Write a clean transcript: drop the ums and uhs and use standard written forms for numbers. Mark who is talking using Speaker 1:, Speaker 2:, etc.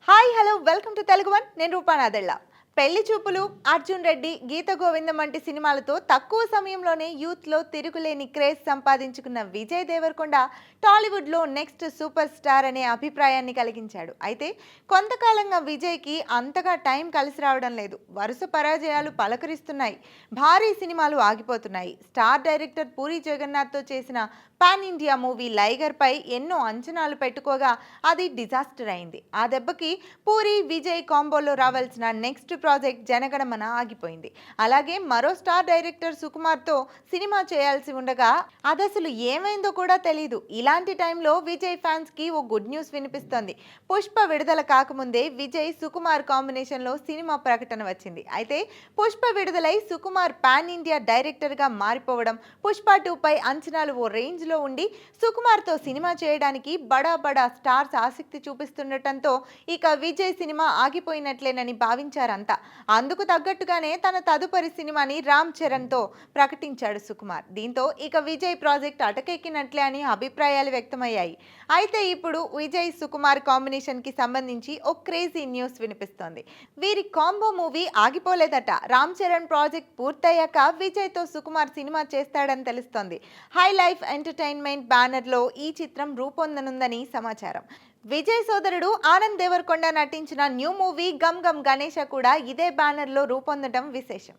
Speaker 1: Hi hello welcome to Telugu one. నేను రూపానాదెళ్ళ. పెళ్లి చూపులు, అర్జున్ రెడ్డి, గీత గోవిందం వంటి సినిమాలతో తక్కువ సమయంలోనే యూత్లో తిరుగులేని క్రేజ్ సంపాదించుకున్న విజయ్ దేవరకొండ టాలీవుడ్లో నెక్స్ట్ సూపర్ స్టార్ అనే అభిప్రాయాన్ని కలిగించాడు. అయితే కొంతకాలంగా విజయ్కి అంతగా టైం కలిసి రావడం లేదు. వరుస పరాజయాలు పలకరిస్తున్నాయి. భారీ సినిమాలు ఆగిపోతున్నాయి. స్టార్ డైరెక్టర్ పూరి జగన్నాథ్తో చేసిన పాన్ ఇండియా మూవీ లైగర్ పై ఎన్నో అంచనాలు పెట్టుకోగా అది డిజాస్టర్ అయింది. ఆ దెబ్బకి పూరి విజయ్ కాంబోలో రావాల్సిన నెక్స్ట్ ప్రాజెక్ట్ జనగణమన ఆగిపోయింది. అలాగే మరో స్టార్ డైరెక్టర్ సుకుమార్తో సినిమా చేయాల్సి ఉండగా అదసలు ఏమైందో కూడా తెలీదు. ఇలాంటి టైంలో విజయ్ ఫ్యాన్స్ కి ఓ గుడ్ న్యూస్ వినిపిస్తోంది. పుష్ప విడుదల కాకముందే విజయ్ సుకుమార్ కాంబినేషన్లో సినిమా ప్రకటన వచ్చింది. అయితే పుష్ప విడుదలై సుకుమార్ పాన్ ఇండియా డైరెక్టర్ గా మారిపోవడం, పుష్ప 2 పై అంచనాలు ఓ రేంజ్ లో ఉండి సుకుమార్తో సినిమా చేయడానికి బడా బడా స్టార్స్ ఆసక్తి చూపిస్తుండటంతో ఇక విజయ్ సినిమా ఆగిపోయినట్లేనని భావించారంతా. అందుకు తగ్గట్టుగానే తన తదుపరి సినిమాని రామ్ చరణ్తో ప్రకటించాడు సుకుమార్. దీంతో ఇక విజయ్ ప్రాజెక్ట్ అటకెక్కినట్లే అని అభిప్రాయాలు వ్యక్తమయ్యాయి. అయితే ఇప్పుడు విజయ్ సుకుమార్ కాంబినేషన్ కి సంబంధించి ఓ క్రేజీ న్యూస్ వినిపిస్తోంది. వీరి కాంబో మూవీ ఆగిపోలేదట. రామ్ చరణ్ ప్రాజెక్ట్ పూర్తయ్యాక విజయ్తో సుకుమార్ సినిమా చేస్తాడని తెలుస్తోంది. హై లైఫ్ ఎంటర్టైన్మెంట్ బ్యానర్లో ఈ చిత్రం రూపొందనుందని సమాచారం. విజయ్ సోదరుడు ఆనంద్ దేవరకొండ నటించిన న్యూ మూవీ గమ్ గమ్ గణేష కూడా ఇదే బ్యానర్లో రూపొందడం విశేషం.